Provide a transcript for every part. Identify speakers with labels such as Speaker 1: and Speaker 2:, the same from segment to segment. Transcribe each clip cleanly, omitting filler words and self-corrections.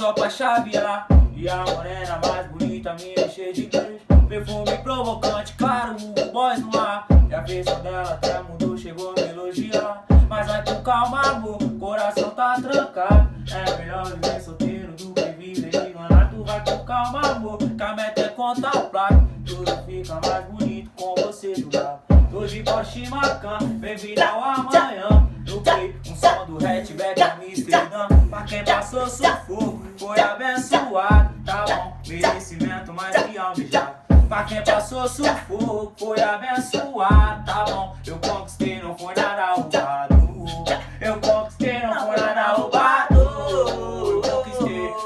Speaker 1: só pra chavear. E a morena mais bonita, minha cheia de beijo. Perfume provocante, claro, o boys no ar. E a versão dela até mudou, chegou a me elogiar. Mas vai com calma, amor, coração tá trancado. É melhor viver solteiro do que viver enganado. Tu vai com calma, amor, que a meta é contar o prato. Tudo fica mais bonito com você do lado. Tô de Porsche Macan, bem-vindo ao amanhã. No play, um som do hatchback Amsterdã. Pra quem passou sufoco, foi abençoado. Tá bom, merecimento mais que almejado. Pra quem passou sufoco, foi abençoado. Tá bom, eu conquistei, não foi nada roubado. Eu conquistei, não foi nada roubado.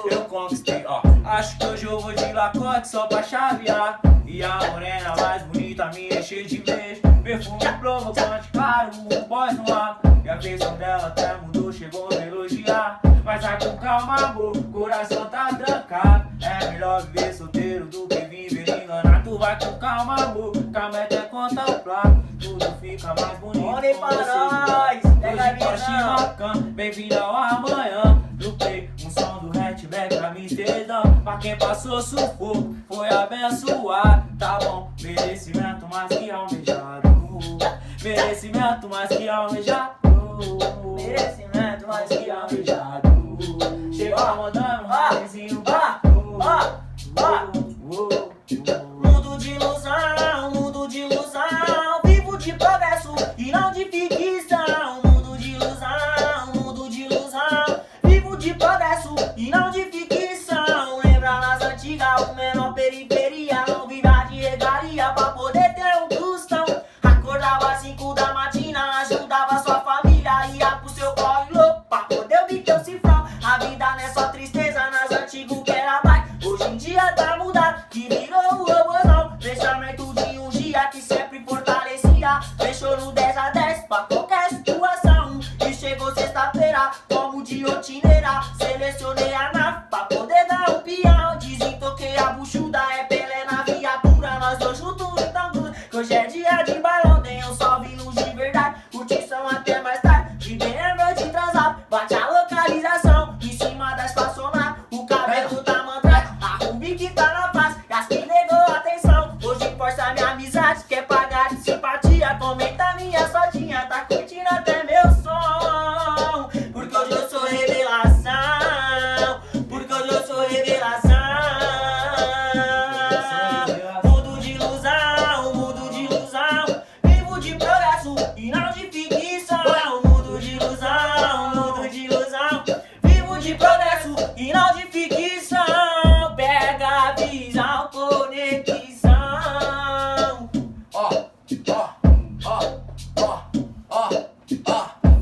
Speaker 1: Eu conquistei, ó. Acho que hoje eu vou de Lacoste só pra chavear. E a morena mais bonita, minha cheia de beijo. Perfume provocante, claro, o boys no ar. E a versão dela até mudou, chegou a me elogiar. Mas vai com calma, amor, coração tá trancado. É melhor viver solteiro do que viver enganado. Tu vai com calma, amor, que a meta é contar o prato. Tudo fica mais bonito.
Speaker 2: Olha
Speaker 1: com
Speaker 2: pra
Speaker 1: você.
Speaker 2: nós, pega
Speaker 1: Hoje Porsche
Speaker 2: a
Speaker 1: Macan, bem-vindo ao amanhã. No play, um som do hatchback Amsterdã. Pra quem passou sufoco, foi abençoado. Tá bom, merecimento mais que almejado. Merecimento mais que almejado.
Speaker 2: merecimento mais que
Speaker 1: almejado. Chegou mandando um raizinho.
Speaker 2: Mundo de ilusão, mundo de ilusão. Vivo de progresso e não de ficção. Mundo de ilusão, mundo de ilusão. Vivo de progresso e não de ficção. Lembra nas antigas, o menor periferia. Não viva de regalia pra poder ter um tostão. Acordava às 5 da matina, ajudava sua família. Ia pro seu corre louco pra poder obter o cifrão. A vida não é só tristeza, nas antigas que era mais. Hoje em dia tá mudado, que virou o robôzão. Pensamento de um dia que sempre fortalecia. Fechou no 10 a 10 pra qualquer situação. E chegou sexta-feira, como de rotineira. Selecionei a nave pra poder dar um peão. Desintoquei a buchuda, é Pelé na viatura. Nós dois juntos então tudo. Que hoje é dia de bailão, tem um salve luz de verdade. Curtição até mais tarde, de bem é noite transado. Bate a localização, em cima da espaçonave. O cabelo tá mandrado, a Rubi que tá na paz. As que negou atenção, hoje força minha amizade. Quer pagar de simpatia, comenta minha sotinha. Tá curtindo até meu som, porque hoje eu sou revelação. Porque hoje eu sou revelação. Mundo de ilusão, mundo de ilusão. Vivo de progresso e não de ficção. Mundo de ilusão, mundo de ilusão. Vivo de progresso e não de ficção. Pega a visão, conexão.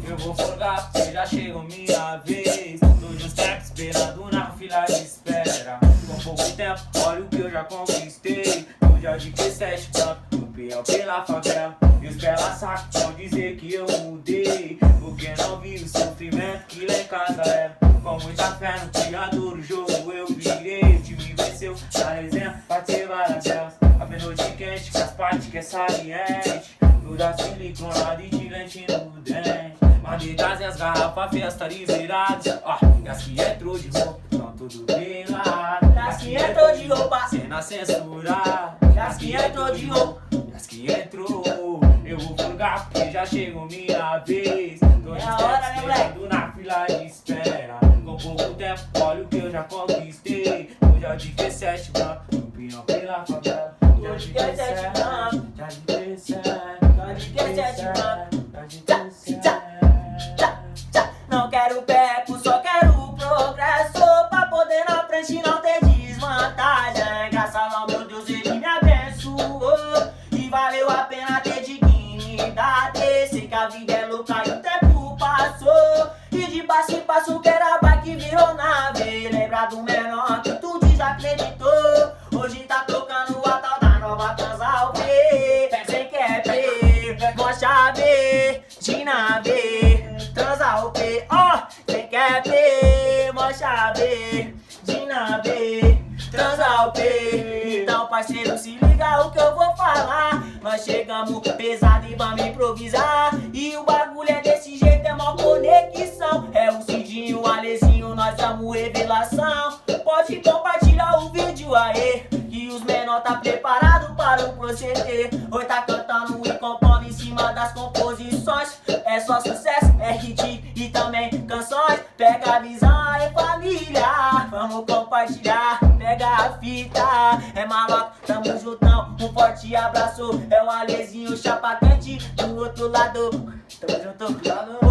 Speaker 1: Eu vou folgar porque já chegou minha vez. Tô de uns tempos esperando na fila de espera. Com pouco tempo, olha o que eu já conquistei. No dia de Q7, tanto no peão pela favela. E os pela saco vão dizer que eu mudei, porque não vi o sofrimento que lá em casa era. Com muita fé no criador, o jogo eu virei. O time venceu na resenha, bater várias delas. A noite quente, com as partes que é saliente. Toda siliconada e de lente no dente. Marmitas e as garrafas, festa liberadas. E as que entrou de roupa, tão tudo velado.
Speaker 2: As que entrou de roupa,
Speaker 1: cena censurada.
Speaker 2: as que entrou de roupa.
Speaker 1: As que entrou, eu vou folgar porque já chegou minha vez. Tô de
Speaker 2: hora, meu
Speaker 1: esperando na fila de espera. Com pouco tempo, olha o que eu já conquistei. Tô já de Q7 branco, no pinhão pela favela. Já de Q7 branco, já de Q7,
Speaker 2: já de Q7 branco. Não quero peco, só quero progresso. Pra poder na frente não ter desvantagem. Graças ao meu Deus ele me abençoou. E valeu a pena ter dignidade. Sei que a vida é louca e o tempo passou. E de passo em passo que era bike virou nave. Lembra do menor que tu desacreditou. Hoje tá tocando a tal da nova Transal P. Cê quer P, gosta B, de nave. Transal P, cê quer P, mocha B, de nave. Transal P. Então parceiro se liga o que eu vou falar. Nós chegamos pesado e vamos improvisar. E o bagulho é desse jeito, é mó conexão. É o Cid Vidinho, Alezinho, nós damos revelação. Pode compartilhar o vídeo aí, que os menor tá preparado para o proceder. Oi, tá cantando e compondo em cima das composições. É só sucesso, é hit e também canções. Pega a visão aí, família, vamos compartilhar. Pega a fita, é maloca, tamo juntão. Um forte abraço, é o Alezinho, chapa quente do outro lado. Tamo junto,